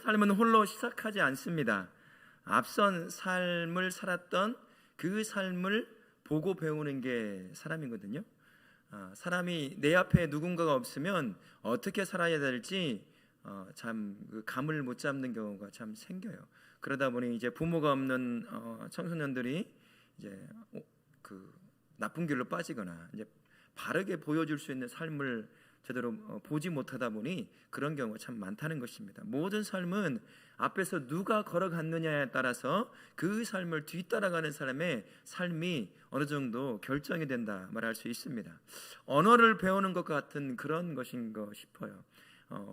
삶은 홀로 시작하지 않습니다. 앞선 삶을 살았던 그 삶을 보고 배우는 게 사람이거든요. 사람이 내 앞에 누군가가 없으면 어떻게 살아야 될지 참 그 감을 못 잡는 경우가 참 생겨요. 그러다 보니 이제 부모가 없는 청소년들이 이제 그 나쁜 길로 빠지거나 이제 바르게 보여줄 수 있는 삶을 제대로 보지 못하다 보니 그런 경우가 참 많다는 것입니다. 모든 삶은 앞에서 누가 걸어갔느냐에 따라서 그 삶을 뒤따라가는 사람의 삶이 어느 정도 결정이 된다 말할 수 있습니다. 언어를 배우는 것 같은 그런 것인가 싶어요.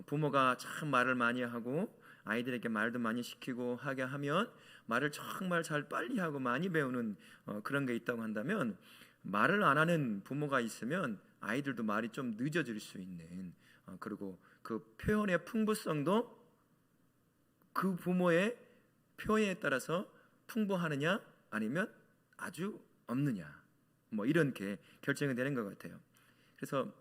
부모가 참 말을 많이 하고 아이들에게 말도 많이 시키고 하게 하면 말을 정말 잘 빨리 하고 많이 배우는 그런 게 있다고 한다면, 말을 안 하는 부모가 있으면 아이들도 말이 좀 늦어질 수 있는, 그리고 그 표현의 풍부성도 그 부모의 표현에 따라서 풍부하느냐 아니면 아주 없느냐, 뭐 이렇게 결정이 되는 것 같아요. 그래서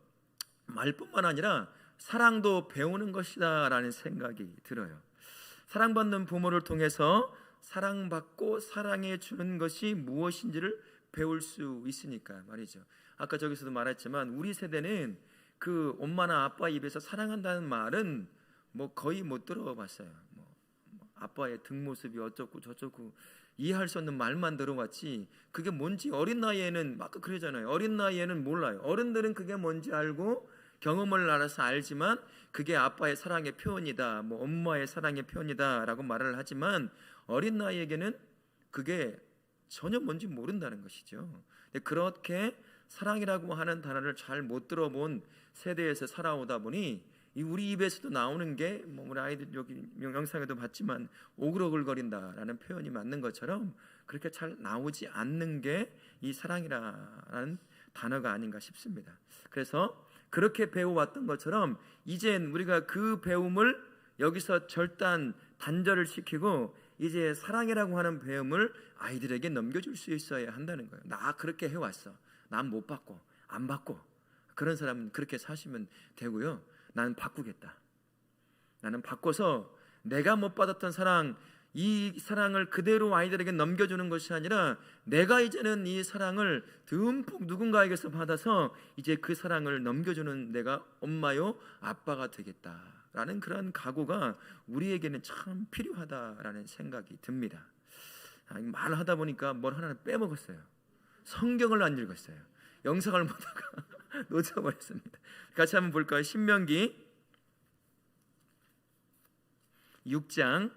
말뿐만 아니라 사랑도 배우는 것이다 라는 생각이 들어요. 사랑받는 부모를 통해서 사랑받고 사랑해 주는 것이 무엇인지를 배울 수 있으니까 말이죠. 아까 저기서도 말했지만 우리 세대는 그 엄마나 아빠 입에서 사랑한다는 말은 뭐 거의 못 들어봤어요. 뭐 아빠의 뒷모습이 어쩌고 저쩌고 이해할 수 없는 말만 들어봤지 그게 뭔지 어린 나이에는 막 그러잖아요. 어린 나이에는 몰라요. 어른들은 그게 뭔지 알고 경험을 알아서 알지만 그게 아빠의 사랑의 표현이다, 뭐 엄마의 사랑의 표현이다 라고 말을 하지만 어린 나이에게는 그게 전혀 뭔지 모른다는 것이죠. 그렇게 사랑이라고 하는 단어를 잘 못 들어본 세대에서 살아오다 보니 우리 입에서도 나오는 게 뭐 우리 아이들 여기 영상에도 봤지만 오글오글거린다라는 표현이 맞는 것처럼 그렇게 잘 나오지 않는 게 이 사랑이라는 단어가 아닌가 싶습니다. 그래서 그렇게 배워왔던 것처럼 이젠 우리가 그 배움을 여기서 단절을 시키고 이제 사랑이라고 하는 배움을 아이들에게 넘겨줄 수 있어야 한다는 거예요. 나 그렇게 해왔어. 난 못 받고 안 받고. 그런 사람은 그렇게 사시면 되고요. 나는 바꾸겠다. 나는 바꿔서 내가 못 받았던 사랑, 이 사랑을 그대로 아이들에게 넘겨주는 것이 아니라 내가 이제는 이 사랑을 듬뿍 누군가에게서 받아서 이제 그 사랑을 넘겨주는 내가 엄마요 아빠가 되겠다라는 그런 각오가 우리에게는 참 필요하다라는 생각이 듭니다. 말하다 보니까 뭘 하나를 빼먹었어요. 성경을 안 읽었어요. 영상을 보다가 놓쳐버렸습니다. 같이 한번 볼까요? 신명기 6장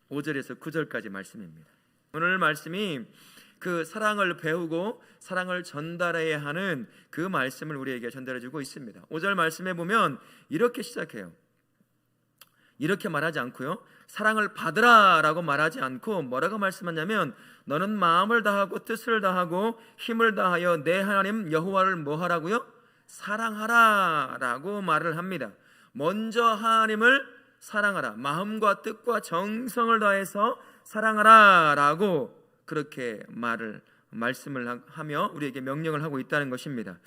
5절에서 9절까지 말씀입니다. 오늘 말씀이 그 사랑을 배우고 사랑을 전달해야 하는 그 말씀을 우리에게 전달해주고 있습니다. 5절 말씀에 보면 이렇게 시작해요. 이렇게 말하지 않고요, 사랑을 받으라 라고 말하지 않고 뭐라고 말씀하냐면 너는 마음을 다하고 뜻을 다하고 힘을 다하여 내 하나님 여호와를 뭐 하라고요? 사랑하라 라고 말을 합니다. 먼저 하나님을 사랑하라, 마음과 뜻과 정성을 다해서 사랑하라 라고 그렇게 말씀을 하며 우리에게 명령을 하고 있다는 것입니다.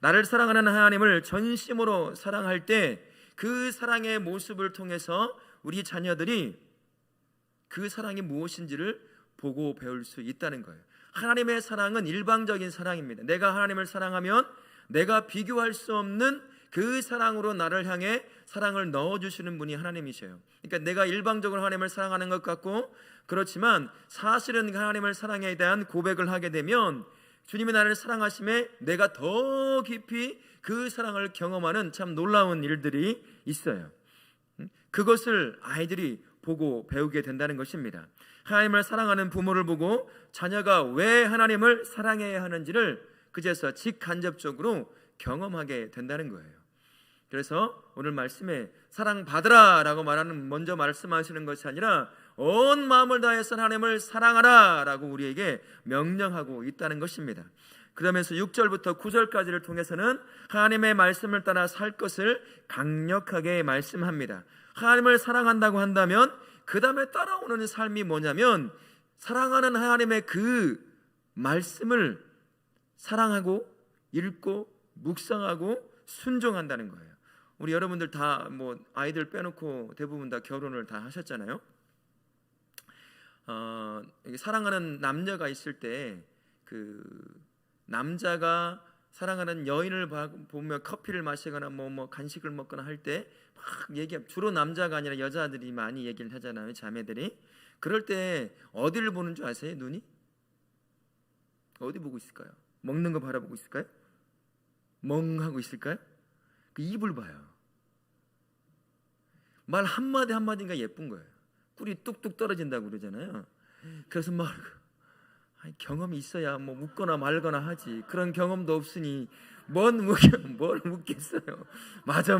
나를 사랑하는 하나님을 전심으로 사랑할 때 그 사랑의 모습을 통해서 우리 자녀들이 그 사랑이 무엇인지를 보고 배울 수 있다는 거예요. 하나님의 사랑은 일방적인 사랑입니다. 내가 하나님을 사랑하면 내가 비교할 수 없는 그 사랑으로 나를 향해 사랑을 넣어주시는 분이 하나님이셔요. 그러니까 내가 일방적으로 하나님을 사랑하는 것 같고 그렇지만 사실은 하나님을 사랑에 대한 고백을 하게 되면 주님이 나를 사랑하심에 내가 더 깊이 그 사랑을 경험하는 참 놀라운 일들이 있어요. 그것을 아이들이 보고 배우게 된다는 것입니다. 하나님을 사랑하는 부모를 보고 자녀가 왜 하나님을 사랑해야 하는지를 그제서 직간접적으로 경험하게 된다는 거예요. 그래서 오늘 말씀에 사랑받으라 라고 먼저 말씀하시는 것이 아니라 온 마음을 다해서 하나님을 사랑하라 라고 우리에게 명령하고 있다는 것입니다. 그러면서 6절부터 9절까지를 통해서는 하나님의 말씀을 따라 살 것을 강력하게 말씀합니다. 하나님을 사랑한다고 한다면 그 다음에 따라오는 삶이 뭐냐면 사랑하는 하나님의 그 말씀을 사랑하고 읽고 묵상하고 순종한다는 거예요. 우리 여러분들 다 뭐 아이들 빼놓고 대부분 다 결혼을 다 하셨잖아요. 사랑하는 남녀가 있을 때 그 남자가 사랑하는 여인을 보며 커피를 마시거나 뭐 간식을 먹거나 할 때 막 주로 남자가 아니라 여자들이 많이 얘기를 하잖아요. 자매들이. 그럴 때 어디를 보는 줄 아세요? 눈이? 어디 보고 있을까요? 먹는 거 바라보고 있을까요? 멍하고 있을까요? 그 입을 봐요. 말 한마디 한마디가 예쁜 거예요. 꿀이 뚝뚝 떨어진다고 그러잖아요. 그래서 막 경험이 있어야 뭐 묻거나 말거나 하지. 그런 경험도 없으니 뭘 묻겠어요. 맞아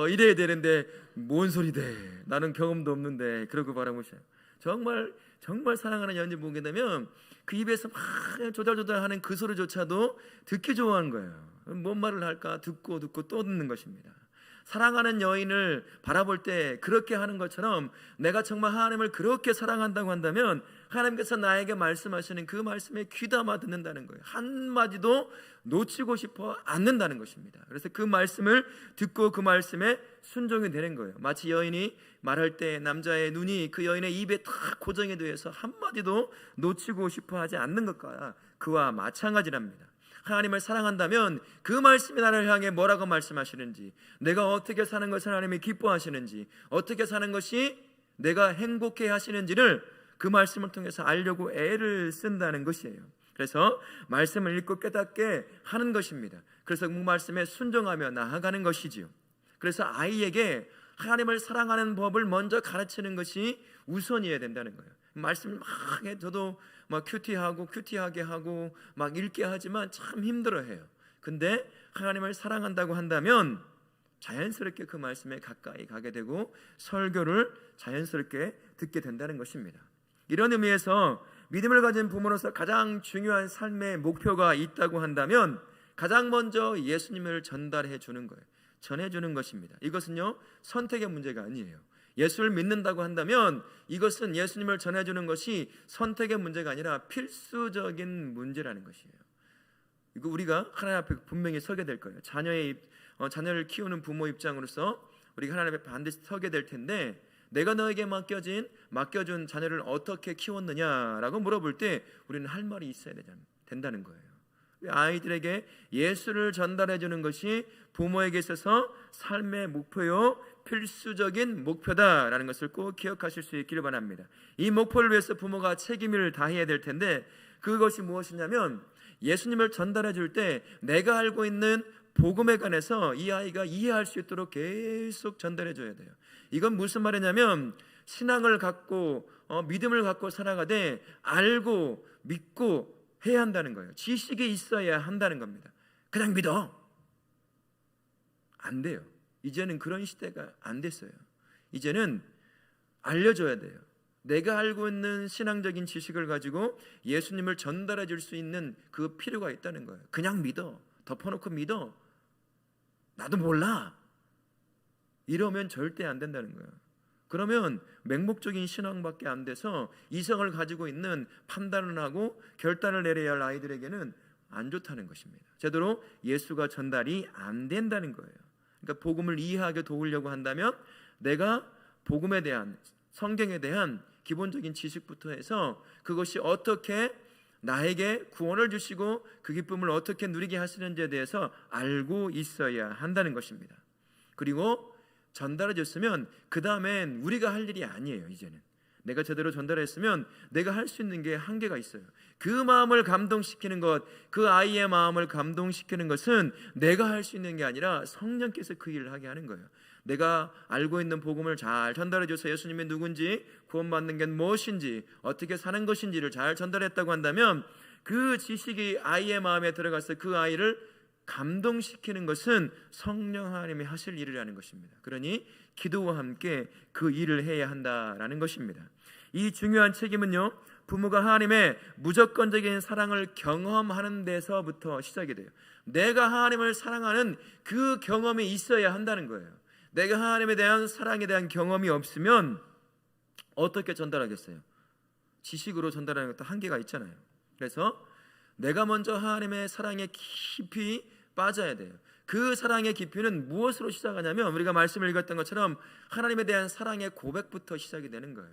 이래야 되는데 뭔 소리 돼. 나는 경험도 없는데. 그러고 바라보셔요. 정말 사랑하는 연인 보게 되면 그 입에서 막 조달조달하는 그 소리조차도 듣기 좋아하는 거예요. 뭔 말을 할까 듣고 또 듣는 것입니다. 사랑하는 여인을 바라볼 때 그렇게 하는 것처럼 내가 정말 하나님을 그렇게 사랑한다고 한다면 하나님께서 나에게 말씀하시는 그 말씀에 귀담아 듣는다는 거예요. 한마디도 놓치고 싶어 않는다는 것입니다. 그래서 그 말씀을 듣고 그 말씀에 순종이 되는 거예요. 마치 여인이 말할 때 남자의 눈이 그 여인의 입에 딱 고정이 되어서 한마디도 놓치고 싶어 하지 않는 것과 그와 마찬가지랍니다. 하나님을 사랑한다면 그 말씀이 나를 향해 뭐라고 말씀하시는지, 내가 어떻게 사는 것을 하나님이 기뻐하시는지, 어떻게 사는 것이 내가 행복해 하시는지를 그 말씀을 통해서 알려고 애를 쓴다는 것이에요. 그래서 말씀을 읽고 깨닫게 하는 것입니다. 그래서 그 말씀에 순종하며 나아가는 것이지요. 그래서 아이에게 하나님을 사랑하는 법을 먼저 가르치는 것이 우선이어야 된다는 거예요. 말씀을 막 해, 저도 막 큐티하게 하고 막 읽게 하지만 참 힘들어해요. 근데 하나님을 사랑한다고 한다면 자연스럽게 그 말씀에 가까이 가게 되고 설교를 자연스럽게 듣게 된다는 것입니다. 이런 의미에서 믿음을 가진 부모로서 가장 중요한 삶의 목표가 있다고 한다면 가장 먼저 예수님을 전달해 주는 거예요. 전해주는 것입니다. 이것은요 선택의 문제가 아니에요. 예수를 믿는다고 한다면 이것은 예수님을 전해주는 것이 선택의 문제가 아니라 필수적인 문제라는 것이에요. 이거 우리가 하나님 앞에 분명히 서게 될 거예요. 자녀를 키우는 부모 입장으로서 우리가 하나님 앞에 반드시 서게 될 텐데 내가 너에게 맡겨준 자녀를 어떻게 키웠느냐라고 물어볼 때 우리는 할 말이 있어야 된다는 거예요. 아이들에게 예수를 전달해 주는 것이 부모에게 있어서 삶의 목표요 필수적인 목표다라는 것을 꼭 기억하실 수 있기를 바랍니다. 이 목표를 위해서 부모가 책임을 다해야 될 텐데 그것이 무엇이냐면 예수님을 전달해 줄 때 내가 알고 있는 복음에 관해서 이 아이가 이해할 수 있도록 계속 전달해 줘야 돼요. 이건 무슨 말이냐면 신앙을 갖고 믿음을 갖고 살아가되 알고 믿고 해야 한다는 거예요. 지식이 있어야 한다는 겁니다. 그냥 믿어. 안 돼요. 이제는 그런 시대가 안 됐어요. 이제는 알려줘야 돼요. 내가 알고 있는 신앙적인 지식을 가지고 예수님을 전달해 줄 수 있는 그 필요가 있다는 거예요. 그냥 믿어. 덮어놓고 믿어. 나도 몰라. 이러면 절대 안 된다는 거예요. 그러면 맹목적인 신앙밖에 안 돼서 이성을 가지고 있는 판단을 하고 결단을 내려야 할 아이들에게는 안 좋다는 것입니다. 제대로 예수가 전달이 안 된다는 거예요. 그러니까 복음을 이해하게 도우려고 한다면 내가 복음에 대한 성경에 대한 기본적인 지식부터 해서 그것이 어떻게 나에게 구원을 주시고 그 기쁨을 어떻게 누리게 하시는지에 대해서 알고 있어야 한다는 것입니다. 그리고 전달해 줬으면 그 다음엔 우리가 할 일이 아니에요. 이제는 내가 제대로 전달했으면 내가 할 수 있는 게 한계가 있어요. 그 마음을 감동시키는 것, 그 아이의 마음을 감동시키는 것은 내가 할 수 있는 게 아니라 성령께서 그 일을 하게 하는 거예요. 내가 알고 있는 복음을 잘 전달해 줘서 예수님이 누군지, 구원받는 게 무엇인지, 어떻게 사는 것인지를 잘 전달했다고 한다면 그 지식이 아이의 마음에 들어가서 그 아이를 감동시키는 것은 성령 하나님이 하실 일이라는 것입니다. 그러니 기도와 함께 그 일을 해야 한다라는 것입니다. 이 중요한 책임은요 부모가 하나님의 무조건적인 사랑을 경험하는 데서부터 시작이 돼요. 내가 하나님을 사랑하는 그 경험이 있어야 한다는 거예요. 내가 하나님에 대한 사랑에 대한 경험이 없으면 어떻게 전달하겠어요? 지식으로 전달하는 것도 한계가 있잖아요. 그래서 내가 먼저 하나님의 사랑에 깊이 빠져야 돼요. 그 사랑의 깊이는 무엇으로 시작하냐면 우리가 말씀을 읽었던 것처럼 하나님에 대한 사랑의 고백부터 시작이 되는 거예요.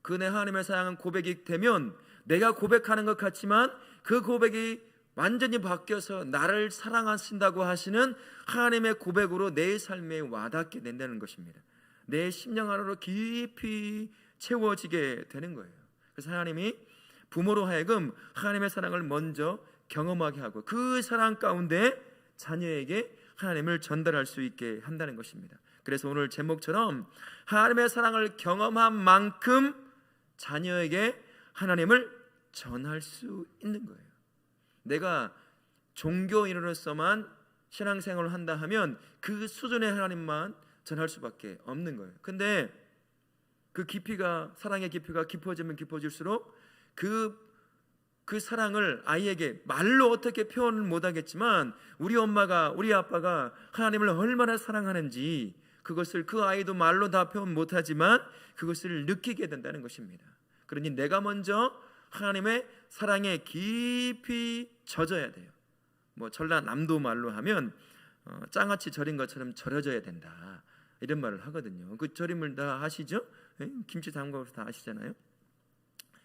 그 내 하나님의 사랑은 고백이 되면 내가 고백하는 것 같지만 그 고백이 완전히 바뀌어서 나를 사랑하신다고 하시는 하나님의 고백으로 내 삶에 와닿게 된다는 것입니다. 내 심령 안으로 깊이 채워지게 되는 거예요. 그래서 하나님이 부모로 하여금 하나님의 사랑을 먼저 경험하게 하고 그 사랑 가운데 자녀에게 하나님을 전달할 수 있게 한다는 것입니다. 그래서 오늘 제목처럼 하나님의 사랑을 경험한 만큼 자녀에게 하나님을 전할 수 있는 거예요. 내가 종교인으로서만 신앙생활을 한다 하면 그 수준의 하나님만 전할 수밖에 없는 거예요. 근데 그 깊이가, 사랑의 깊이가 깊어지면 깊어질수록 그 사랑을 아이에게 말로 어떻게 표현을 못하겠지만 우리 엄마가, 우리 아빠가 하나님을 얼마나 사랑하는지 그것을 그 아이도 말로 다 표현 못하지만 그것을 느끼게 된다는 것입니다. 그러니 내가 먼저 하나님의 사랑에 깊이 젖어야 돼요. 뭐 전라남도 말로 하면 장아찌 절인 것처럼 절여져야 된다, 이런 말을 하거든요. 그 절임을 다 아시죠? 김치 담가서 다 아시잖아요.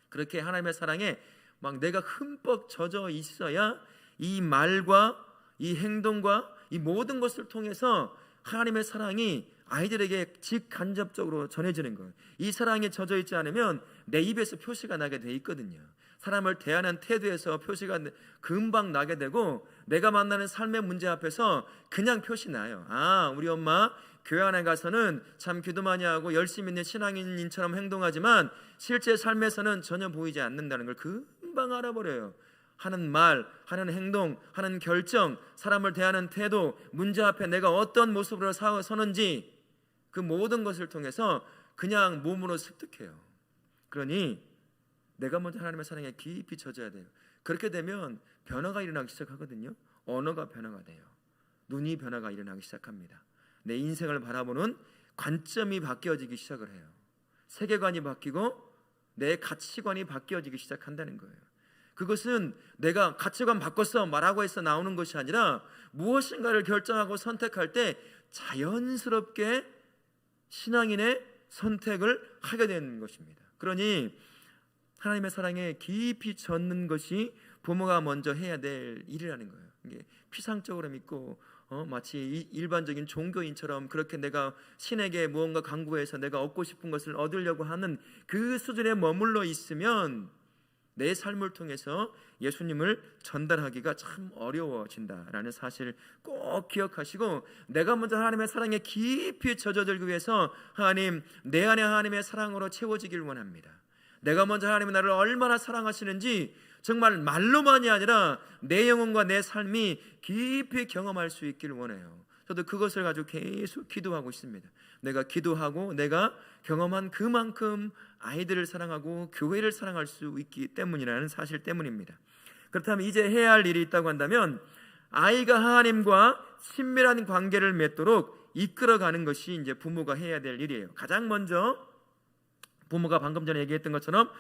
그렇게 하나님의 사랑에 막 내가 흠뻑 젖어 있어야 이 말과 이 행동과 이 모든 것을 통해서 하나님의 사랑이 아이들에게 직간접적으로 전해지는 거예요. 이 사랑에 젖어 있지 않으면 내 입에서 표시가 나게 돼 있거든요. 사람을 대하는 태도에서 표시가 금방 나게 되고 내가 만나는 삶의 문제 앞에서 그냥 표시 나요. 아, 우리 엄마 교회 안에 가서는 참 기도 많이 하고 열심히 있는 신앙인처럼 행동하지만 실제 삶에서는 전혀 보이지 않는다는 걸 금방 알아버려요. 하는 말, 하는 행동, 하는 결정, 사람을 대하는 태도, 문제 앞에 내가 어떤 모습으로 서는지 그 모든 것을 통해서 그냥 몸으로 습득해요. 그러니 내가 먼저 하나님의 사랑에 깊이 젖어야 돼요. 그렇게 되면 변화가 일어나기 시작하거든요. 언어가 변화가 돼요. 눈이 변화가 일어나기 시작합니다. 내 인생을 바라보는 관점이 바뀌어지기 시작을 해요. 세계관이 바뀌고 내 가치관이 바뀌어지기 시작한다는 거예요. 그것은 내가 가치관 바꿨어 말하고 해서 나오는 것이 아니라 무엇인가를 결정하고 선택할 때 자연스럽게 신앙인의 선택을 하게 되는 것입니다. 그러니 하나님의 사랑에 깊이 젖는 것이 부모가 먼저 해야 될 일이라는 거예요. 이게 피상적으로 믿고 마치 일반적인 종교인처럼 그렇게 내가 신에게 무언가 강구해서 내가 얻고 싶은 것을 얻으려고 하는 그 수준에 머물러 있으면 내 삶을 통해서 예수님을 전달하기가 참 어려워진다라는 사실을 꼭 기억하시고, 내가 먼저 하나님의 사랑에 깊이 젖어들기 위해서 하나님, 내 안에 하나님의 사랑으로 채워지길 원합니다. 내가 먼저 하나님이 나를 얼마나 사랑하시는지 정말 말로만이 아니라 내 영혼과 내 삶이 깊이 경험할 수 있기를 원해요. 저도 그것을 가지고 계속 기도하고 있습니다. 내가 기도하고 내가 경험한 그만큼 아이들을 사랑하고 교회를 사랑할 수 있기 때문이라는 사실 때문입니다. 그렇다면 이제 해야 할 일이 있다고 한다면 아이가 하나님과 친밀한 관계를 맺도록 이끌어가는 것이 이제 부모가 해야 될 일이에요. 가장 먼저 부모가 방금 전에 얘기했던 것처럼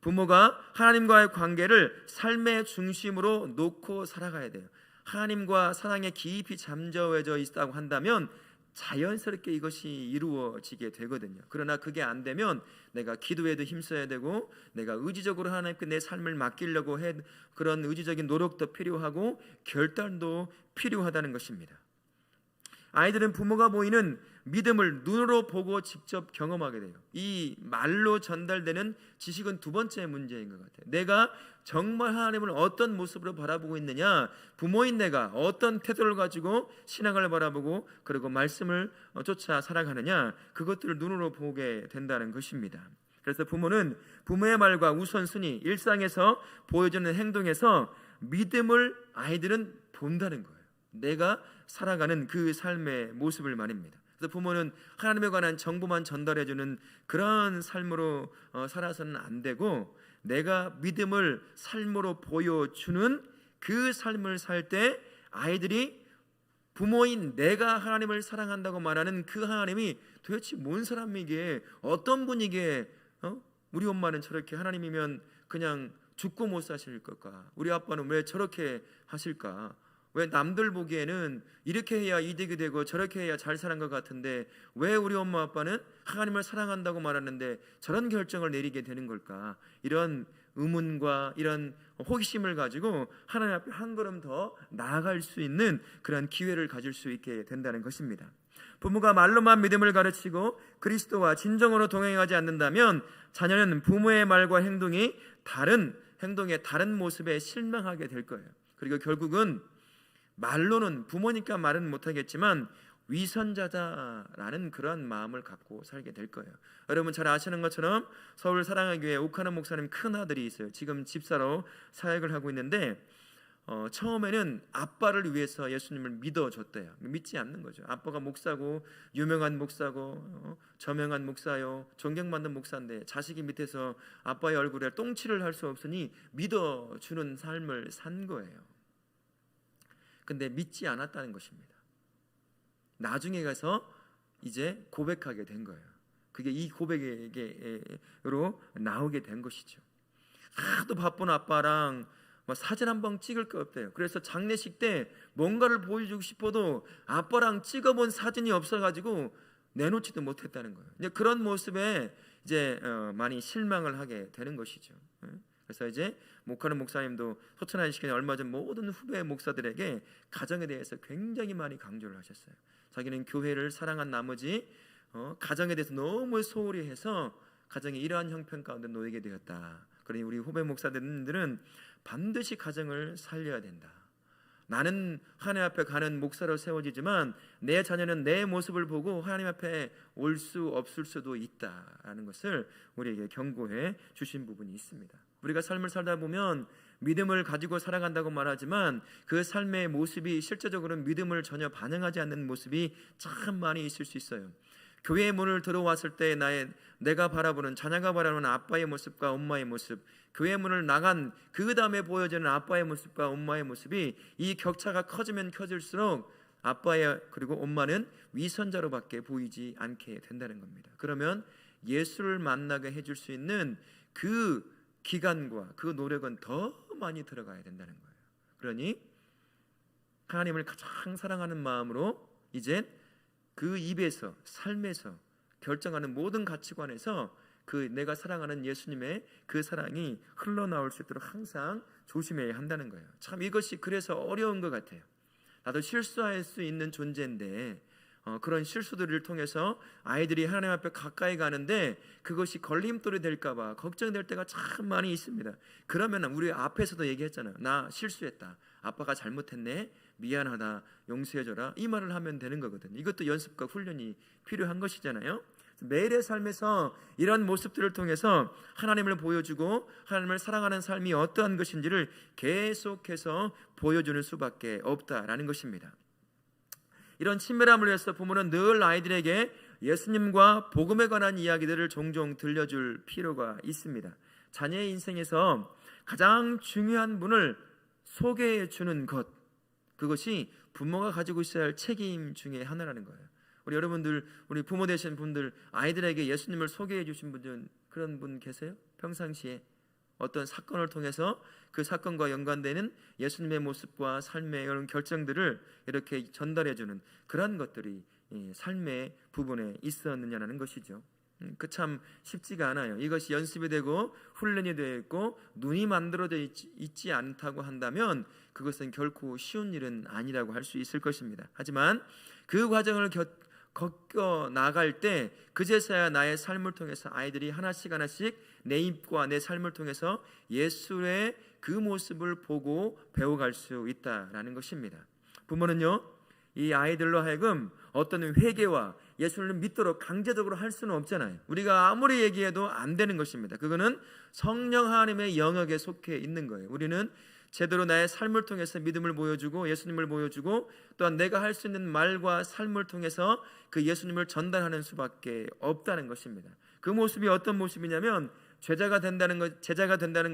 부모가 하나님과의 관계를 삶의 중심으로 놓고 살아가야 돼요. 하나님과 사랑에 깊이 잠재워져 있다고 한다면 자연스럽게 이것이 이루어지게 되거든요. 그러나 그게 안 되면 내가 기도에도 힘써야 되고 내가 의지적으로 하나님께 내 삶을 맡기려고 해 그런 의지적인 노력도 필요하고 결단도 필요하다는 것입니다. 아이들은 부모가 보이는 믿음을 눈으로 보고 직접 경험하게 돼요. 이 말로 전달되는 지식은 두 번째 문제인 것 같아요. 내가 정말 하나님을 어떤 모습으로 바라보고 있느냐, 부모인 내가 어떤 태도를 가지고 신앙을 바라보고 그리고 말씀을 쫓아 살아가느냐, 그것들을 눈으로 보게 된다는 것입니다. 그래서 부모는 부모의 말과 우선순위, 일상에서 보여주는 행동에서 믿음을 아이들은 본다는 거예요. 내가 살아가는 그 삶의 모습을 말입니다. 그래서 부모는 하나님에 관한 정보만 전달해주는 그런 삶으로 살아서는 안 되고, 내가 믿음을 삶으로 보여주는 그 삶을 살 때 아이들이 부모인 내가 하나님을 사랑한다고 말하는 그 하나님이 도대체 뭔 사람이기에, 어떤 분이기에 우리 엄마는 저렇게 하나님이면 그냥 죽고 못 사실 걸까, 우리 아빠는 왜 저렇게 하실까, 왜 남들 보기에는 이렇게 해야 이득이 되고 저렇게 해야 잘 사는 것 같은데 왜 우리 엄마 아빠는 하나님을 사랑한다고 말하는데 저런 결정을 내리게 되는 걸까? 이런 의문과 이런 호기심을 가지고 하나님 앞에 한 걸음 더 나아갈 수 있는 그런 기회를 가질 수 있게 된다는 것입니다. 부모가 말로만 믿음을 가르치고 그리스도와 진정으로 동행하지 않는다면 자녀는 부모의 말과 행동이 다른 행동의 다른 모습에 실망하게 될 거예요. 그리고 결국은 말로는 부모니까 말은 못하겠지만 위선자다라는 그런 마음을 갖고 살게 될 거예요. 여러분 잘 아시는 것처럼 서울 사랑의교회 옥하는 목사님 큰 아들이 있어요. 지금 집사로 사역을 하고 있는데 처음에는 아빠를 위해서 예수님을 믿어줬대요. 믿지 않는 거죠. 아빠가 목사고 유명한 목사고 저명한 목사요, 존경받는 목사인데 자식이 밑에서 아빠의 얼굴에 똥칠을 할 수 없으니 믿어주는 삶을 산 거예요. 근데 믿지 않았다는 것입니다. 나중에 가서 이제 고백하게 된 거예요. 그게 이 고백으로 나오게 된 것이죠. 하도 바쁜 아빠랑 사진 한 번 찍을 거 없대요. 그래서 장례식 때 뭔가를 보여주고 싶어도 아빠랑 찍어본 사진이 없어가지고 내놓지도 못했다는 거예요. 이제 그런 모습에 이제 많이 실망을 하게 되는 것이죠. 그래서 이제 목하는 목사님도 소천하는 시간에 얼마 전 모든 후배 목사들에게 가정에 대해서 굉장히 많이 강조를 하셨어요. 자기는 교회를 사랑한 나머지 가정에 대해서 너무 소홀히 해서 가정이 이러한 형편 가운데 놓이게 되었다. 그러니 우리 후배 목사들은 반드시 가정을 살려야 된다. 나는 하나님 앞에 가는 목사로 세워지지만 내 자녀는 내 모습을 보고 하나님 앞에 올 수 없을 수도 있다라는 것을 우리에게 경고해 주신 부분이 있습니다. 우리가 삶을 살다 보면 믿음을 가지고 살아간다고 말하지만 그 삶의 모습이 실제적으로는 믿음을 전혀 반영하지 않는 모습이 참 많이 있을 수 있어요. 교회의 문을 들어왔을 때 내가 바라보는 자녀가 바라보는 아빠의 모습과 엄마의 모습, 교회 문을 나간 그 다음에 보여지는 아빠의 모습과 엄마의 모습이 이 격차가 커지면 커질수록 아빠의 그리고 엄마는 위선자로밖에 보이지 않게 된다는 겁니다. 그러면 예수를 만나게 해줄 수 있는 그 기간과 그 노력은 더 많이 들어가야 된다는 거예요. 그러니 하나님을 가장 사랑하는 마음으로 이제 그 입에서 삶에서 결정하는 모든 가치관에서 그 내가 사랑하는 예수님의 그 사랑이 흘러나올 수 있도록 항상 조심해야 한다는 거예요. 참 이것이 그래서 어려운 것 같아요. 나도 실수할 수 있는 존재인데 그런 실수들을 통해서 아이들이 하나님 앞에 가까이 가는데 그것이 걸림돌이 될까 봐 걱정될 때가 참 많이 있습니다. 그러면 우리 앞에서도 얘기했잖아요. 나 실수했다. 아빠가 잘못했네. 미안하다. 용서해줘라. 이 말을 하면 되는 거거든요. 이것도 연습과 훈련이 필요한 것이잖아요. 매일의 삶에서 이런 모습들을 통해서 하나님을 보여주고 하나님을 사랑하는 삶이 어떠한 것인지를 계속해서 보여주는 수밖에 없다라는 것입니다. 이런 친밀함을 위해서 부모는 늘 아이들에게 예수님과 복음에 관한 이야기들을 종종 들려줄 필요가 있습니다. 자녀의 인생에서 가장 중요한 분을 소개해 주는 것, 그것이 부모가 가지고 있어야 할 책임 중에 하나라는 거예요. 우리 여러분들, 우리 부모 되신 분들, 아이들에게 예수님을 소개해 주신 분들, 그런 분 계세요? 평상시에 어떤 사건을 통해서 그 사건과 연관되는 예수님의 모습과 삶의 이런 결정들을 이렇게 전달해주는 그런 것들이 삶의 부분에 있었느냐는 것이죠. 그 참 쉽지가 않아요. 이것이 연습이 되고 훈련이 되어 있고 눈이 만들어져 있지 않다고 한다면 그것은 결코 쉬운 일은 아니라고 할 수 있을 것입니다. 하지만 그 과정을 겪어 나갈 때 그제서야 나의 삶을 통해서 아이들이 하나씩 내 입과 내 삶을 통해서 예수의 그 모습을 보고 배워갈 수 있다라는 것입니다. 부모는요, 이 아이들로 하여금 어떤 회개와 예수를 믿도록 강제적으로 할 수는 없잖아요. 우리가 아무리 얘기해도 안 되는 것입니다. 그거는 성령 하나님의 영역에 속해 있는 거예요. 우리는 제대로 나의 삶을 통해서 믿음을 보여주고 예수님을 보여주고 또한 내가 할 수 있는 말과 삶을 통해서 그 예수님을 전달하는 수밖에 없다는 것입니다. 그 모습이 어떤 모습이냐면 제자가 된다는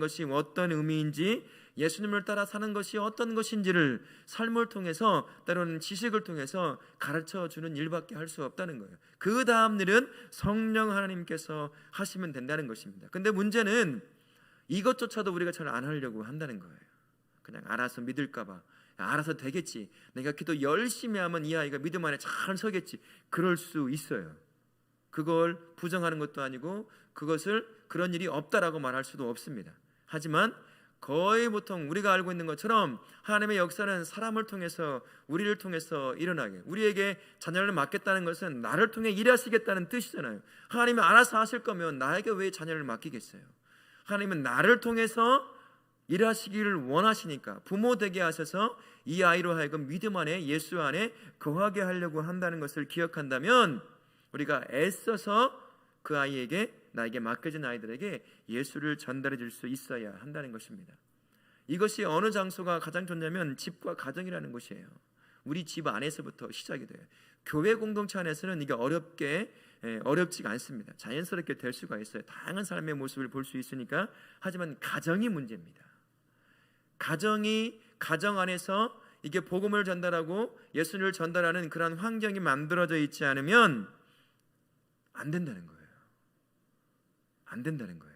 것이 어떤 의미인지, 예수님을 따라 사는 것이 어떤 것인지를 삶을 통해서, 때로는 지식을 통해서 가르쳐주는 일밖에 할 수 없다는 거예요. 그 다음 일은 성령 하나님께서 하시면 된다는 것입니다. 근데 문제는 이것조차도 우리가 잘 안 하려고 한다는 거예요. 그냥 알아서 믿을까 봐, 알아서 되겠지, 내가 기도 열심히 하면 이 아이가 믿음 안에 잘 서겠지, 그럴 수 있어요. 그걸 부정하는 것도 아니고 그것을 그런 일이 없다라고 말할 수도 없습니다. 하지만 거의 보통 우리가 알고 있는 것처럼 하나님의 역사는 사람을 통해서, 우리를 통해서 일어나게, 우리에게 자녀를 맡겠다는 것은 나를 통해 일하시겠다는 뜻이잖아요. 하나님이 알아서 하실 거면 나에게 왜 자녀를 맡기겠어요? 하나님은 나를 통해서 일하시기를 원하시니까 부모 되게 하셔서 이 아이로 하여금 믿음 안에, 예수 안에 거하게 하려고 한다는 것을 기억한다면 우리가 애써서 그 아이에게, 나에게 맡겨진 아이들에게 예수를 전달해 줄 수 있어야 한다는 것입니다. 이것이 어느 장소가 가장 좋냐면 집과 가정이라는 곳이에요. 우리 집 안에서부터 시작이 돼요. 교회 공동체 안에서는 이게 어렵지가 않습니다. 자연스럽게 될 수가 있어요. 다양한 사람의 모습을 볼 수 있으니까. 하지만 가정이 문제입니다. 가정 안에서 이게 복음을 전달하고 예수를 전달하는 그런 환경이 만들어져 있지 않으면 안 된다는 거예요. 안 된다는 거예요.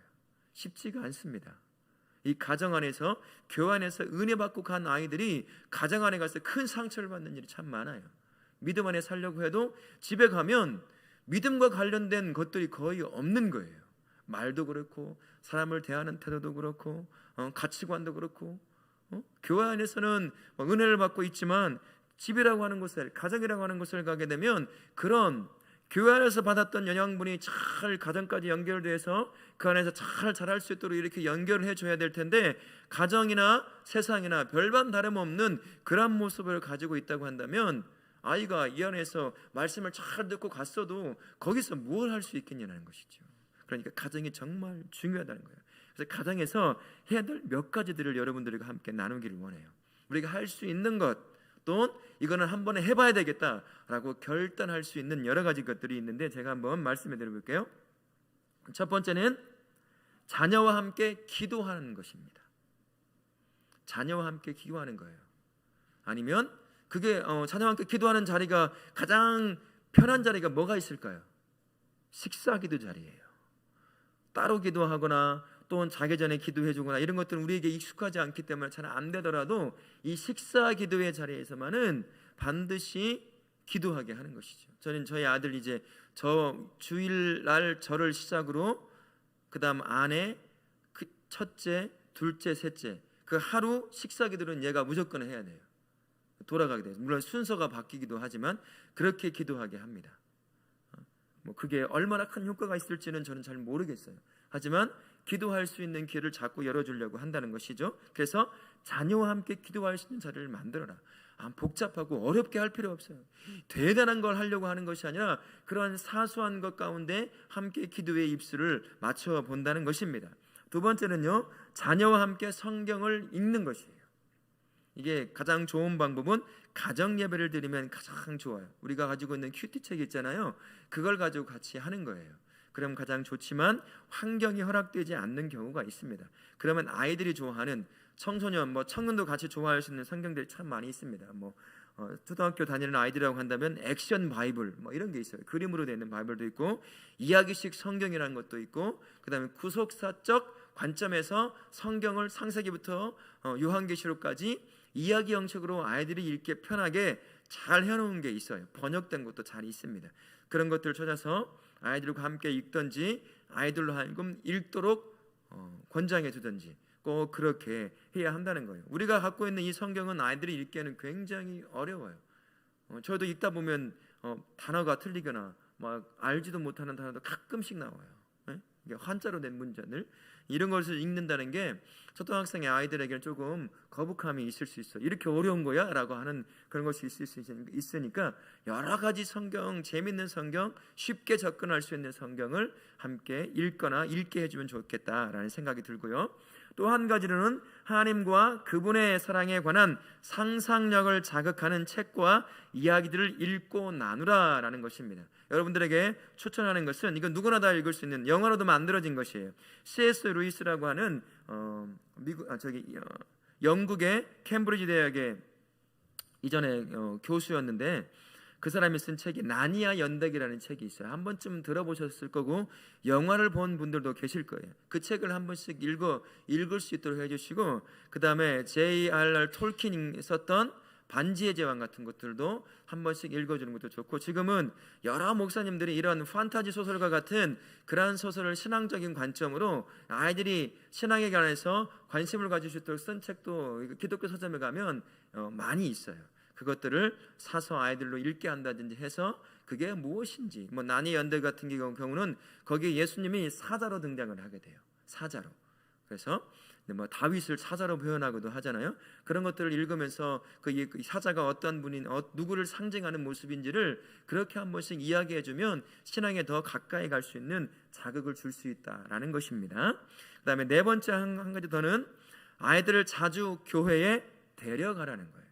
쉽지가 않습니다. 이 가정 안에서, 교회 안에서 은혜 받고 간 아이들이 가정 안에 가서 큰 상처를 받는 일이 참 많아요. 믿음 안에 살려고 해도 집에 가면 믿음과 관련된 것들이 거의 없는 거예요. 말도 그렇고, 사람을 대하는 태도도 그렇고, 가치관도 그렇고, 교회 안에서는 은혜를 받고 있지만 집이라고 하는 곳을, 가정이라고 하는 곳을 가게 되면 그런 교회 안에서 받았던 영양분이 잘 가정까지 연결돼서 그 안에서 잘 자랄 수 있도록 이렇게 연결을 해줘야 될 텐데, 가정이나 세상이나 별반 다름없는 그런 모습을 가지고 있다고 한다면 아이가 이 안에서 말씀을 잘 듣고 갔어도 거기서 뭘 할 수 있겠냐는 것이죠. 그러니까 가정이 정말 중요하다는 거예요. 그래서 가정에서 해야 될 몇 가지들을 여러분들과 함께 나누기를 원해요. 우리가 할 수 있는 것, 또 이거는 한 번에 해봐야 되겠다라고 결단할 수 있는 여러 가지 것들이 있는데 제가 한번 말씀해 드려볼게요. 첫 번째는 자녀와 함께 기도하는 것입니다. 자녀와 함께 기도하는 거예요. 아니면 그게 자녀와 함께 기도하는 자리가 가장 편한 자리가 뭐가 있을까요? 식사기도 자리예요. 따로 기도하거나 또는 자기 전에 기도해 주거나 이런 것들은 우리에게 익숙하지 않기 때문에 잘 안 되더라도 이 식사 기도의 자리에서만은 반드시 기도하게 하는 것이죠. 저는 저희 아들 이제 주일날 절을 시작으로 그다음 아내, 그 첫째, 둘째, 셋째 그 하루 식사 기도는 얘가 무조건 해야 돼요. 돌아가게 돼요. 물론 순서가 바뀌기도 하지만 그렇게 기도하게 합니다. 뭐 그게 얼마나 큰 효과가 있을지는 저는 잘 모르겠어요. 하지만 기도할 수 있는 기회를 자꾸 열어주려고 한다는 것이죠. 그래서 자녀와 함께 기도할 수 있는 자리를 만들어라. 복잡하고 어렵게 할 필요 없어요. 대단한 걸 하려고 하는 것이 아니라 그러한 사소한 것 가운데 함께 기도의 입술을 맞춰 본다는 것입니다. 두 번째는요, 자녀와 함께 성경을 읽는 것이에요. 이게 가장 좋은 방법은 가정 예배를 드리면 가장 좋아요. 우리가 가지고 있는 큐티책 있잖아요. 그걸 가지고 같이 하는 거예요. 그럼 가장 좋지만 환경이 허락되지 않는 경우가 있습니다. 그러면 아이들이 좋아하는 청소년, 청년도 같이 좋아할 수 있는 성경들이 참 많이 있습니다. 초등학교 다니는 아이들이라고 한다면 액션 바이블 이런 게 있어요. 그림으로 되어 있는 바이블도 있고 이야기식 성경이라는 것도 있고, 그다음에 구속사적 관점에서 성경을 창세기부터 요한계시록까지 이야기 형식으로 아이들이 읽기 편하게 잘 해놓은 게 있어요. 번역된 것도 잘 있습니다. 그런 것들을 찾아서 아이들과 함께 읽든지 아이들로 하여금 읽도록 권장해 주든지 꼭 그렇게 해야 한다는 거예요. 우리가 갖고 있는 이 성경은 아이들이 읽기에는 굉장히 어려워요. 저도 읽다 보면 단어가 틀리거나 알지도 못하는 단어도 가끔씩 나와요. 이게 한자로 된 문장들 이런 것을 읽는다는 게 초등학생의 아이들에게는 조금 거북함이 있을 수 있어요. 이렇게 어려운 거야? 라고 하는 그런 것이 있을 수 있으니까 여러 가지 성경, 재밌는 성경, 쉽게 접근할 수 있는 성경을 함께 읽거나 읽게 해주면 좋겠다라는 생각이 들고요. 또 한 가지로는 하나님과 그분의 사랑에 관한 상상력을 자극하는 책과 이야기들을 읽고 나누라라는 것입니다. 여러분들에게 추천하는 것은 이건 누구나 다 읽을 수 있는 영어로도 만들어진 것이에요. C.S. 루이스라고 하는 영국의 캠브리지 대학의 이전에 교수였는데 그 사람이 쓴 책이 나니아 연대기라는 책이 있어요. 한 번쯤 들어보셨을 거고 영화를 본 분들도 계실 거예요. 그 책을 한 번씩 읽을 수 있도록 해주시고, 그 다음에 J.R.R. 톨킨이 썼던 반지의 제왕 같은 것들도 한 번씩 읽어주는 것도 좋고, 지금은 여러 목사님들이 이런 판타지 소설과 같은 그러한 소설을 신앙적인 관점으로 아이들이 신앙에 관해서 관심을 가질 수 있도록 쓴 책도 기독교 서점에 가면 많이 있어요. 그것들을 사서 아이들로 읽게 한다든지 해서 그게 무엇인지, 뭐 나니 연대 같은 경우는 거기에 예수님이 사자로 등장을 하게 돼요. 사자로. 그래서 뭐 다윗을 사자로 표현하기도 하잖아요. 그런 것들을 읽으면서 그 사자가 어떤 분인 누구를 상징하는 모습인지를 그렇게 한 번씩 이야기해주면 신앙에 더 가까이 갈 수 있는 자극을 줄 수 있다라는 것입니다. 그 다음에 네 번째 한 가지 더는 아이들을 자주 교회에 데려가라는 거예요.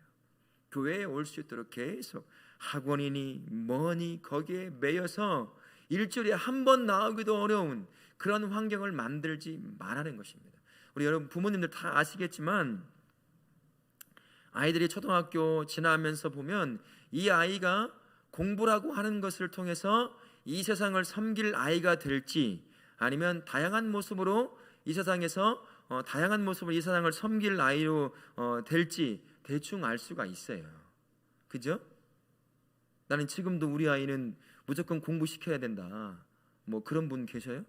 교회에 올 수 있도록 계속 학원이니 뭐니 거기에 매여서 일주일에 한 번 나오기도 어려운 그런 환경을 만들지 말라는 것입니다. 우리 여러분 부모님들 다 아시겠지만 아이들이 초등학교 지나면서 보면 이 아이가 공부라고 하는 것을 통해서 이 세상을 섬길 아이가 될지, 아니면 다양한 모습으로 이 세상에서 다양한 모습으로 이 세상을 섬길 아이로 될지 대충 알 수가 있어요. 그죠? 나는 지금도 우리 아이는 무조건 공부시켜야 된다, 뭐 그런 분 계셔요?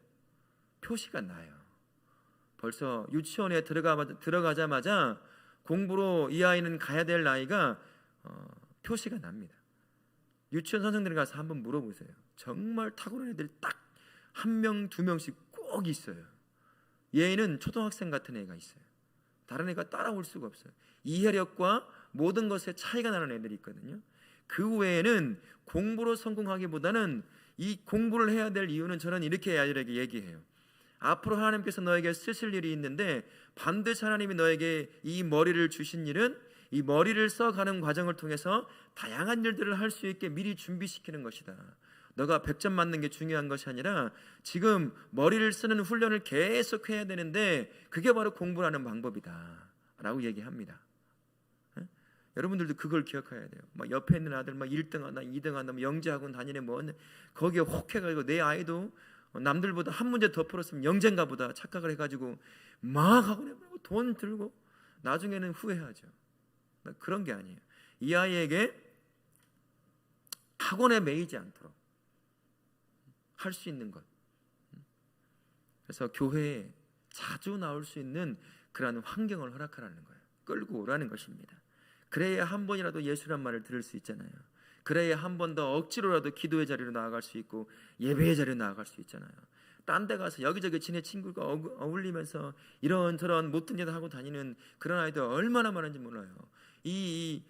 표시가 나요. 벌써 유치원에 들어가자마자 공부로 이 아이는 가야 될 나이가 표시가 납니다. 유치원 선생님들 가서 한번 물어보세요. 정말 탁월한 애들이 딱 한 명, 두 명씩 꼭 있어요. 얘는 초등학생 같은 애가 있어요. 다른 애가 따라올 수가 없어요. 이해력과 모든 것에 차이가 나는 애들이 있거든요. 그 외에는 공부로 성공하기보다는 이 공부를 해야 될 이유는, 저는 이렇게 아이들에게 얘기해요. 앞으로 하나님께서 너에게 쓰실 일이 있는데 반드시 하나님이 너에게 이 머리를 주신 일은 이 머리를 써가는 과정을 통해서 다양한 일들을 할 수 있게 미리 준비시키는 것이다. 너가 100점 맞는 게 중요한 것이 아니라 지금 머리를 쓰는 훈련을 계속 해야 되는데 그게 바로 공부라는 방법이다 라고 얘기합니다. 에? 여러분들도 그걸 기억해야 돼요. 막 옆에 있는 아들 막 1등한다 2등한다 뭐 영재학원 다니네 뭐 거기에 혹해가지고 내 아이도 남들보다 한 문제 더 풀었으면 영재인가 보다 착각을 해가지고 막 학원에 돈 들고 나중에는 후회하죠. 그런 게 아니에요. 이 아이에게 학원에 매이지 않도록 할 수 있는 것, 그래서 교회에 자주 나올 수 있는 그러한 환경을 허락하라는 거예요. 끌고 오라는 것입니다. 그래야 한 번이라도 예수란 말을 들을 수 있잖아요. 그래야 한 번 더 억지로라도 기도의 자리로 나아갈 수 있고 예배의 자리로 나아갈 수 있잖아요. 딴 데 가서 여기저기 지네 친구가 어울리면서 이런저런 못된 짓 하고 다니는 그런 아이들 얼마나 많은지 몰라요. 이때에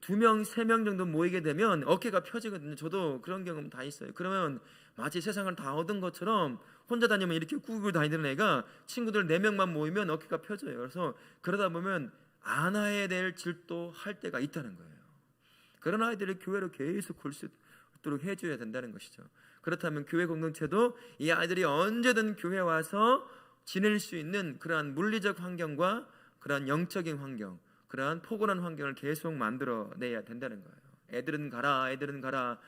2명, 3명 정도 모이게 되면 어깨가 펴지거든요. 저도 그런 경험 다 있어요. 그러면 마치 세상을 다 얻은 것처럼 혼자 다니면 이렇게 꾸고 다니는 애가 친구들 4명만 모이면 어깨가 펴져요. 그래서 그러다 보면 안아야 될 질도 할 때가 있다는 거예요. 그런 아이들을 교회로 계속 올 수 있도록 해줘야 된다는 것이죠. 그렇다면 교회 공동체도 이 아이들이 언제든 교회 와서 지낼 수 있는 그러한 물리적 환경과 그러한 영적인 환경, 그러한 포근한 환경을 계속 만들어내야 된다는 거예요. 애들은 가라, 애들은 가라,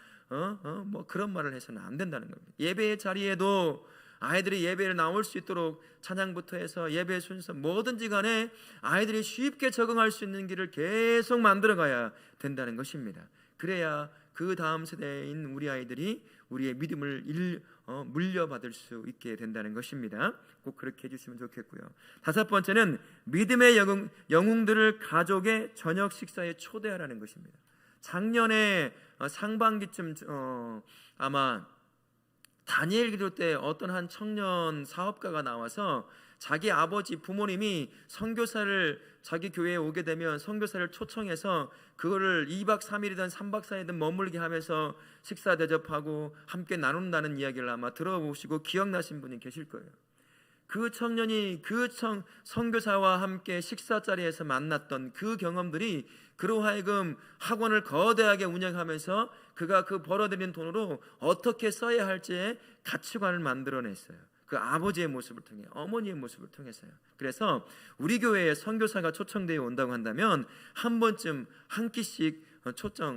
뭐 그런 말을 해서는 안 된다는 겁니다. 예배의 자리에도 아이들이 예배를 나올 수 있도록 찬양부터 해서 예배 순서 뭐든지 간에 아이들이 쉽게 적응할 수 있는 길을 계속 만들어가야 된다는 것입니다. 그래야 그 다음 세대인 우리 아이들이 우리의 믿음을 물려받을 수 있게 된다는 것입니다. 꼭 그렇게 해주시면 좋겠고요. 5번째는 믿음의 영웅들을 가족의 저녁 식사에 초대하라는 것입니다. 작년에 상반기쯤 아마 다니엘 기도 때 어떤 한 청년 사업가가 나와서 자기 아버지 부모님이 선교사를 자기 교회에 오게 되면 선교사를 초청해서 그거를 2박 3일이든 3박 4일이든 머물게 하면서 식사 대접하고 함께 나눈다는 이야기를 아마 들어보시고 기억나신 분이 계실 거예요. 그 청년이 그 선교사와 함께 식사 자리에서 만났던 그 경험들이 그로 하여금 학원을 거대하게 운영하면서 그가 그 벌어들인 돈으로 어떻게 써야 할지의 가치관을 만들어냈어요. 그 아버지의 모습을 통해, 어머니의 모습을 통해서요. 그래서 우리 교회에 선교사가 초청되어 온다고 한다면 한 번쯤 한 끼씩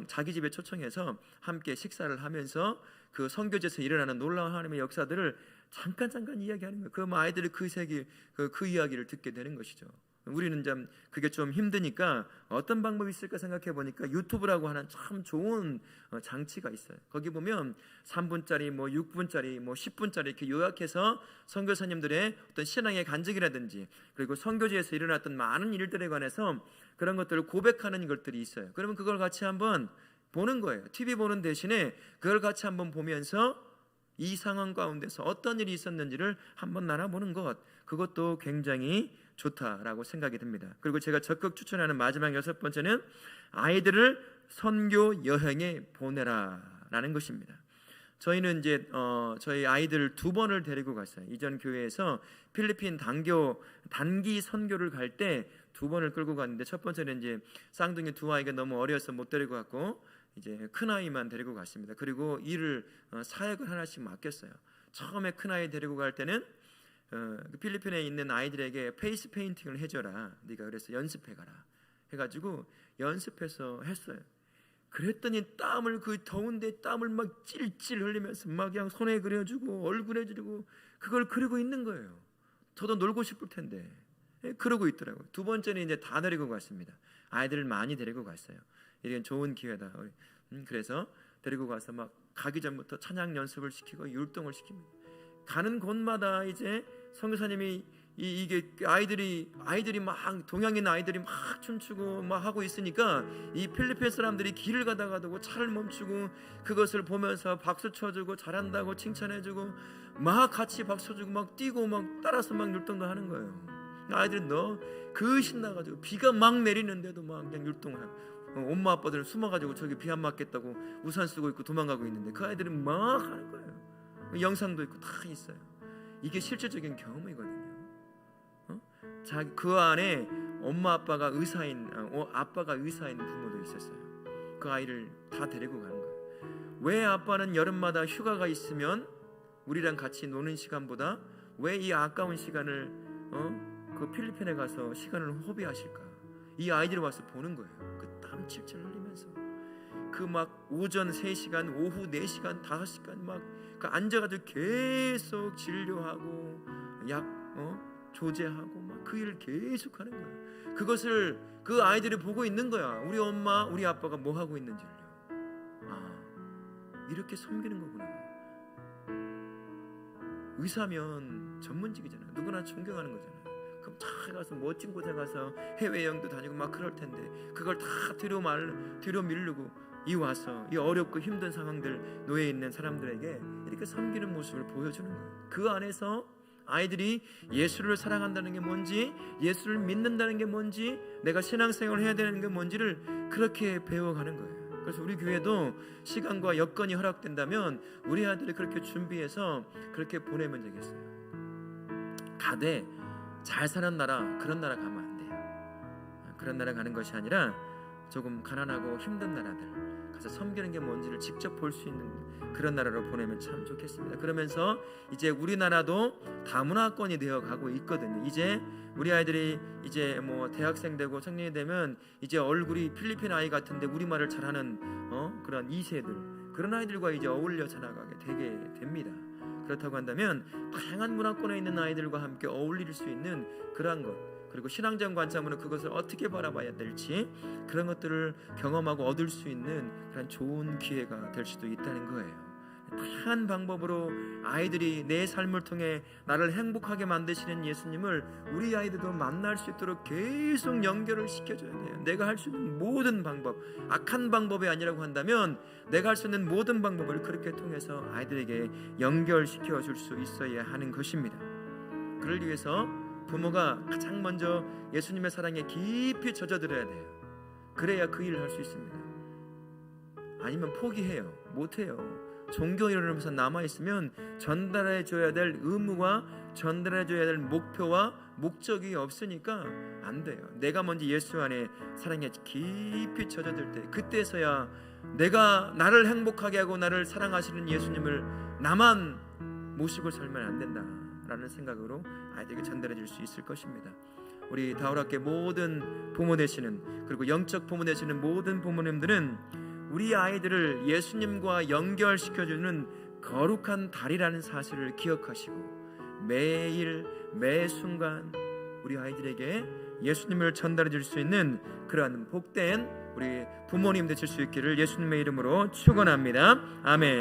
자기 집에 초청해서 함께 식사를 하면서 그 선교지에서 일어나는 놀라운 하나님의 역사들을 잠깐 이야기하는 거예요. 그럼 아이들이 그 세계 그 이야기를 듣게 되는 것이죠. 우리는 좀 그게 좀 힘드니까 어떤 방법이 있을까 생각해 보니까 유튜브라고 하는 참 좋은 장치가 있어요. 거기 보면 3분짜리 6분짜리 10분짜리 이렇게 요약해서 선교사님들의 어떤 신앙의 간증이라든지 그리고 선교지에서 일어났던 많은 일들에 관해서 그런 것들을 고백하는 것들이 있어요. 그러면 그걸 같이 한번 보는 거예요. TV 보는 대신에 그걸 같이 한번 보면서 이 상황 가운데서 어떤 일이 있었는지를 한번 나눠보는 것, 그것도 굉장히 좋다라고 생각이 듭니다. 그리고 제가 적극 추천하는 마지막 6번째는 아이들을 선교 여행에 보내라라는 것입니다. 저희는 이제 저희 아이들 2번을 데리고 갔어요. 이전 교회에서 필리핀 단기 선교를 갈 때 2번을 끌고 갔는데, 첫 번째는 이제 쌍둥이 2아이가 너무 어려서 못 데리고 갔고, 이제 큰 아이만 데리고 갔습니다. 그리고 일을 사역을 하나씩 맡겼어요. 처음에 큰 아이 데리고 갈 때는 필리핀에 있는 아이들에게 페이스 페인팅을 해줘라, 네가 그래서 연습해가라 해가지고 연습해서 했어요. 그랬더니 그 더운데 땀을 막 찔찔 흘리면서 막 그냥 손에 그려주고 얼굴에 그리고 그걸 그리고 있는 거예요. 저도 놀고 싶을 텐데 그러고 있더라고요. 2번째는 이제 다 데리고 갔습니다. 아이들을 많이 데리고 갔어요. 이건 좋은 기회다. 그래서 데리고 가서 막 가기 전부터 찬양 연습을 시키고 율동을 시킵니다. 가는 곳마다 이제 선교사님이 이게 아이들이 막 동양인 아이들이 막 춤추고 막 하고 있으니까 이 필리핀 사람들이 길을 가다가도 차를 멈추고 그것을 보면서 박수 쳐주고 잘한다고 칭찬해주고 막 같이 박수 쳐주고 막 뛰고 막 따라서 막 율동도 하는 거예요. 아이들이 그 신나가지고 비가 막 내리는데도 막 그냥 율동을 하고, 엄마 아빠들은 숨어가지고 저기 비 안 맞겠다고 우산 쓰고 있고 도망가고 있는데 그 아이들은 막 하는 거예요. 영상도 있고 다 있어요. 이게 실질적인 경험이거든요. 그 안에 엄마 아빠가 의사인 부모도 있었어요. 그 아이를 다 데리고 가는 거예요. 왜 아빠는 여름마다 휴가가 있으면 우리랑 같이 노는 시간보다 왜 이 아까운 시간을 그 필리핀에 가서 시간을 허비하실까? 이 아이들이 와서 보는 거예요. 그 땀 칠칠 흘리면서 그 막 오전 3시간, 오후 4시간, 5시간 막 그 앉아가지고 계속 진료하고 약 조제하고 막 그 일을 계속 하는 거예요. 그것을 그 아이들이 보고 있는 거야. 우리 엄마, 우리 아빠가 뭐 하고 있는지를요. 이렇게 섬기는 거구나. 의사면 전문직이잖아요. 누구나 존경하는 거잖아요. 그럼 다 가서 멋진 곳에 가서 해외여행도 다니고 막 그럴 텐데 그걸 다 뒤로 미루고 이 와서 이 어렵고 힘든 상황들 놓여 있는 사람들에게 이렇게 섬기는 모습을 보여주는 거예요. 그 안에서 아이들이 예수를 사랑한다는 게 뭔지, 예수를 믿는다는 게 뭔지, 내가 신앙생활을 해야 되는 게 뭔지를 그렇게 배워가는 거예요. 그래서 우리 교회도 시간과 여건이 허락된다면 우리 아들이 그렇게 준비해서 그렇게 보내면 되겠어요. 가되 잘 사는 나라, 그런 나라 가면 안 돼요. 그런 나라 가는 것이 아니라 조금 가난하고 힘든 나라들 가서 섬기는 게 뭔지를 직접 볼 수 있는 그런 나라로 보내면 참 좋겠습니다. 그러면서 이제 우리나라도 다문화권이 되어 가고 있거든요. 이제 우리 아이들이 이제 대학생 되고 청년이 되면 이제 얼굴이 필리핀 아이 같은데 우리말을 잘하는 그런 2세들, 그런 아이들과 이제 어울려 자라가게 되게 됩니다. 그렇다고 한다면 다양한 문화권에 있는 아이들과 함께 어울릴 수 있는 그러한 것, 그리고 신앙적 관점으로 그것을 어떻게 바라봐야 될지 그런 것들을 경험하고 얻을 수 있는 그런 좋은 기회가 될 수도 있다는 거예요. 다양한 방법으로 아이들이 내 삶을 통해 나를 행복하게 만드시는 예수님을 우리 아이들도 만날 수 있도록 계속 연결을 시켜줘야 돼요. 내가 할 수 있는 모든 방법, 악한 방법이 아니라고 한다면 내가 할 수 있는 모든 방법을 그렇게 통해서 아이들에게 연결시켜 줄 수 있어야 하는 것입니다. 그를 위해서 부모가 가장 먼저 예수님의 사랑에 깊이 젖어들어야 돼요. 그래야 그 일을 할 수 있습니다. 아니면 포기해요. 못해요. 종교 이론에서 남아있으면 전달해줘야 될 의무와 전달해줘야 될 목표와 목적이 없으니까 안 돼요. 내가 먼저 예수 안에 사랑에 깊이 젖어들 때, 그때서야 내가 나를 행복하게 하고 나를 사랑하시는 예수님을 나만 모시고 살면 안 된다라는 생각으로 아이들에게 전달해 줄 수 있을 것입니다. 우리 다울학교 모든 부모 되시는, 그리고 영적 부모 되시는 모든 부모님들은 우리 아이들을 예수님과 연결시켜주는 거룩한 달이라는 사실을 기억하시고 매일 매 순간 우리 아이들에게 예수님을 전달해 줄 수 있는 그러한 복된 우리 부모님 되실 수 있기를 예수님의 이름으로 축원합니다. 아멘.